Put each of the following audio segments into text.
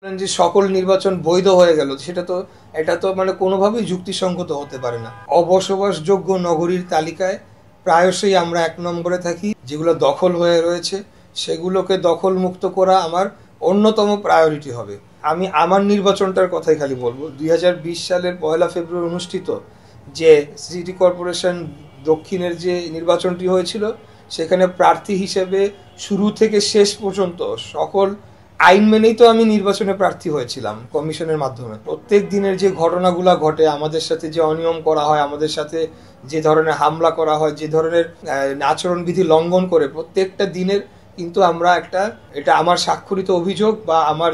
যে সকল নির্বাচন বৈধ হয়ে গেল সেটা তো এটা তো মানে কোনোভাবেই যুক্তিসঙ্গত হতে পারে না। অবসবাসযোগ্য নগরীর তালিকায় প্রায়শই আমরা ১ নম্বরে থাকি। যেগুলো দখল হয়ে রয়েছে সেগুলোকে দখল মুক্ত করা আমার অন্যতম প্রায়োরিটি হবে। আমি আমার নির্বাচনটার কথাই খালি বলবো। ২০২০ সালের ১লা ফেব্রুয়ারি অনুষ্ঠিত যে সিটি কর্পোরেশন দক্ষিণের যে নির্বাচনটি হয়েছিল, সেখানে প্রার্থী হিসেবে শুরু থেকে শেষ পর্যন্ত সকল আইন মেনেই তো আমি নির্বাচনে প্রার্থী হয়েছিলাম কমিশনের মাধ্যমে। প্রত্যেক দিনের যে ঘটনাগুলো ঘটে, আমাদের সাথে যে অনিয়ম করা হয়, আমাদের সাথে যে ধরনের হামলা করা হয়, যে ধরনের আচরণবিধি লঙ্ঘন করে প্রত্যেকটা দিনের কিন্তু আমরা এটা আমার স্বাক্ষরিত অভিযোগ বা আমার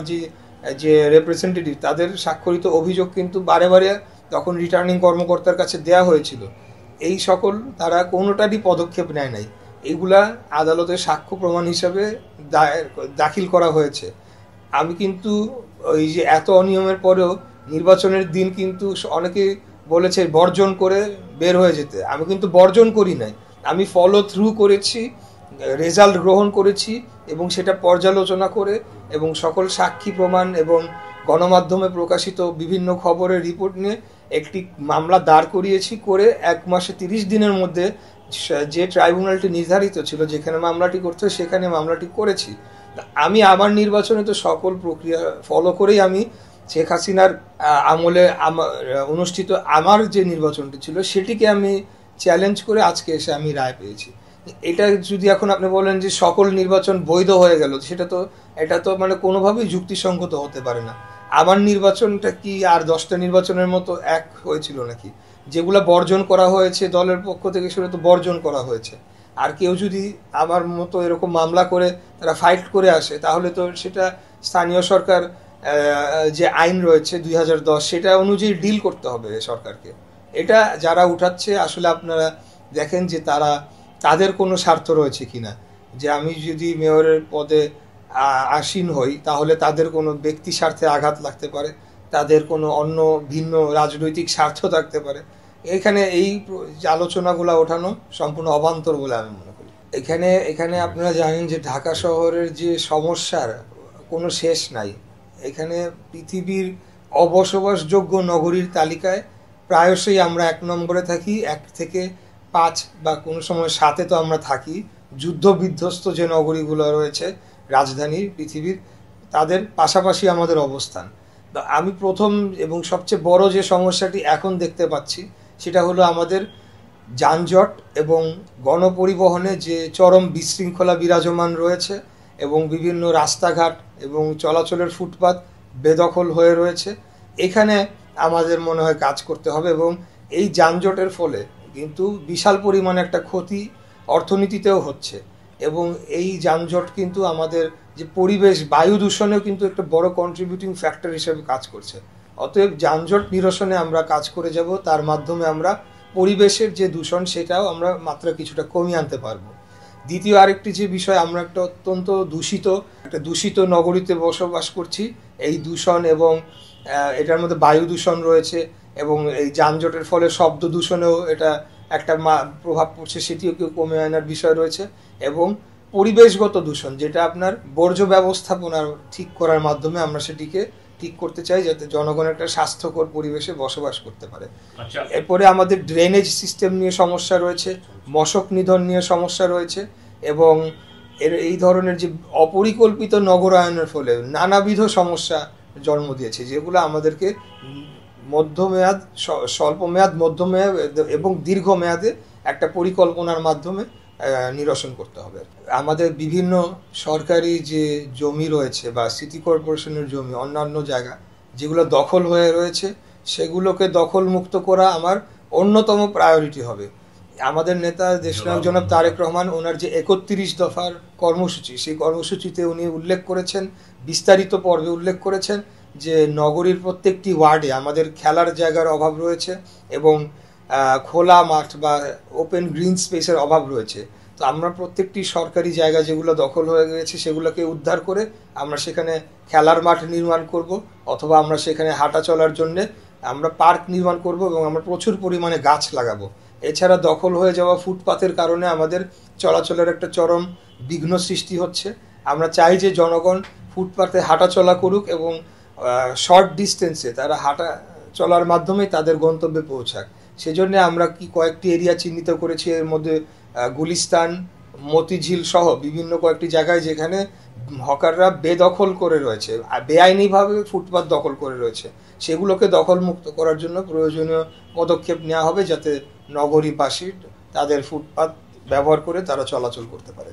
যে রিপ্রেজেন্টেটিভ তাদের স্বাক্ষরিত অভিযোগ কিন্তু বারে বারে তখন রিটার্নিং কর্মকর্তার কাছে দেয়া হয়েছিল। এই সকল তারা কোনোটারই পদক্ষেপ নেয় নাই। এগুলা আদালতে সাক্ষ্য প্রমাণ হিসাবে দাখিল করা হয়েছে। আমি কিন্তু ওই যে এত অনিয়মের পরেও নির্বাচনের দিন কিন্তু অনেকে বলেছে বর্জন করে বের হয়ে যেতে। আমি কিন্তু বর্জন করি নাই, আমি ফলো থ্রু করেছি, রেজাল্ট গ্রহণ করেছি এবং সেটা পর্যালোচনা করে এবং সকল সাক্ষী প্রমাণ এবং গণমাধ্যমে প্রকাশিত বিভিন্ন খবরের রিপোর্ট নিয়ে একটি মামলা দাঁড় করিয়েছি। করে ১ মাসে ৩০ দিনের মধ্যে যে ট্রাইব্যুনালটি নির্ধারিত ছিল যেখানে মামলাটি করতে, সেখানে মামলাটি করেছি। আমি আমার নির্বাচনে তো সকল প্রক্রিয়া ফলো করেই আমি শেখ হাসিনার আমলে অনুষ্ঠিত আমার যে নির্বাচনটি ছিল সেটিকে আমি চ্যালেঞ্জ করে আজকে এসে আমি রায় পেয়েছি। এটা যদি এখন আপনি বলেন যে সকল নির্বাচন বৈধ হয়ে গেল, এটা তো মানে কোনোভাবেই যুক্তিসঙ্গত হতে পারে না। আমার নির্বাচনটা কি আর 10টা নির্বাচনের মতো এক হয়েছিল নাকি? যেগুলো বর্জন করা হয়েছে দলের পক্ষ থেকে সেটা তো বর্জন করা হয়েছে। আর কেউ যদি আমার মতো এরকম মামলা করে তারা ফাইট করে আসে, তাহলে তো সেটা স্থানীয় সরকার যে আইন রয়েছে ২০১০ সেটা অনুযায়ী ডিল করতে হবে সরকারকে। এটা যারা উঠাচ্ছে আসলে আপনারা দেখেন যে তাদের কোনো স্বার্থ রয়েছে কিনা। যে আমি যদি মেয়রের পদে আসীন হই তাহলে তাদের কোনো ব্যক্তি স্বার্থে আঘাত লাগতে পারে, তাদের কোনো অন্য ভিন্ন রাজনৈতিক স্বার্থ থাকতে পারে। এখানে এই আলোচনাগুলো ওঠানো সম্পূর্ণ অবান্তর বলে আমি মনে করি। এখানে আপনারা জানেন যে ঢাকা শহরের যে সমস্যার কোনো শেষ নাই। এখানে পৃথিবীর অবসবাসযোগ্য নগরীর তালিকায় প্রায়শই আমরা ১ নম্বরে থাকি। ১ থেকে ৫ বা কোনো সময় ৭-এ তো আমরা থাকি। যুদ্ধ বিধ্বস্ত যে নগরীগুলো রয়েছে রাজধানীর পৃথিবীর, তাদের পাশাপাশি আমাদের অবস্থান। আমি প্রথম এবং সবচেয়ে বড় যে সমস্যাটি এখন দেখতে পাচ্ছি সেটা হলো আমাদের যানজট এবং গণপরিবহনে যে চরম বিশৃঙ্খলা বিরাজমান রয়েছে এবং বিভিন্ন রাস্তাঘাট এবং চলাচলের ফুটপাত বেদখল হয়ে রয়েছে। এখানে আমাদের মনে হয় কাজ করতে হবে এবং এই যানজটের ফলে কিন্তু বিশাল পরিমাণে একটা ক্ষতি অর্থনীতিতেও হচ্ছে এবং এই যানজট কিন্তু আমাদের যে পরিবেশ বায়ু দূষণেও কিন্তু একটা বড় কন্ট্রিবিউটিং ফ্যাক্টর হিসেবে কাজ করছে। অতএব যানজট নিরসনে আমরা কাজ করে যাব, তার মাধ্যমে আমরা পরিবেশের যে দূষণ সেটাও আমরা মাত্রা কিছুটা কমিয়ে আনতে পারবো। দ্বিতীয় আরেকটি যে বিষয়, আমরা একটা অত্যন্ত দূষিত নগরীতে বসবাস করছি। এই দূষণ এবং এটার মধ্যে বায়ু দূষণ রয়েছে এবং এই যানজটের ফলে শব্দ দূষণেও এটা একটা প্রভাব পড়ছে, সেটিও কেউ কমে আনার বিষয় রয়েছে। এবং পরিবেশগত দূষণ, যেটা আপনার বর্জ্য ব্যবস্থাপনা ঠিক করার মাধ্যমে আমরা সেটিকে ঠিক করতে চাই, যাতে জনগণ একটা স্বাস্থ্যকর পরিবেশে বসবাস করতে পারে। এরপরে আমাদের ড্রেনেজ সিস্টেম নিয়ে সমস্যা রয়েছে, মশক নিধন নিয়ে সমস্যা রয়েছে এবং এই ধরনের যে অপরিকল্পিত নগরায়নের ফলে নানাবিধ সমস্যা জন্ম দিয়েছে, যেগুলো আমাদেরকে মধ্যমেয়াদ, স্বল্পমেয়াদ, মধ্যমেয়াদ এবং দীর্ঘমেয়াদে একটা পরিকল্পনার মাধ্যমে নিরসন করতে হবে। আমাদের বিভিন্ন সরকারি যে জমি রয়েছে বা সিটি কর্পোরেশনের জমি, অন্যান্য জায়গা যেগুলো দখল হয়ে রয়েছে সেগুলোকে দখল মুক্ত করা আমার অন্যতম প্রায়োরিটি হবে। আমাদের নেতা দেশনায়ক জনাব তারেক রহমান ওনার যে ৩১ দফার কর্মসূচি, সেই কর্মসূচিতে উনি উল্লেখ করেছেন, বিস্তারিত পর্বে উল্লেখ করেছেন যে নগরীর প্রত্যেকটি ওয়ার্ডে আমাদের খেলার জায়গার অভাব রয়েছে এবং খোলা মাঠ বা ওপেন গ্রিন স্পেসের অভাব রয়েছে। তো আমরা প্রত্যেকটি সরকারি জায়গা যেগুলো দখল হয়ে গেছে সেগুলোকে উদ্ধার করে আমরা সেখানে খেলার মাঠ নির্মাণ করব, অথবা আমরা সেখানে হাঁটা চলার জন্য আমরা পার্ক নির্মাণ করব এবং আমরা প্রচুর পরিমাণে গাছ লাগাবো। এছাড়া দখল হয়ে যাওয়া ফুটপাতের কারণে আমাদের চলাচলের একটা চরম বিঘ্ন সৃষ্টি হচ্ছে আমরা চাই যে জনগণ ফুটপাতে হাঁটাচলা করুক এবং শর্ট ডিস্টেন্সে তারা হাঁটা চলার মাধ্যমে তাদের গন্তব্যে পৌঁছাক। সেজন্য আমরা কয়েকটি এরিয়া চিহ্নিত করেছি, এর মধ্যে গুলিস্তান, মতিঝিল সহ বিভিন্ন কয়েকটি জায়গায় যেখানে হকাররা বেদখল করে রয়েছে, বেআইনিভাবে ফুটপাত দখল করে রয়েছে। সেগুলোকে দখলমুক্ত করার জন্য প্রয়োজনীয় পদক্ষেপ নেওয়া হবে, যাতে নগরীবাসী তাদের ফুটপাত ব্যবহার করে তারা চলাচল করতে পারে।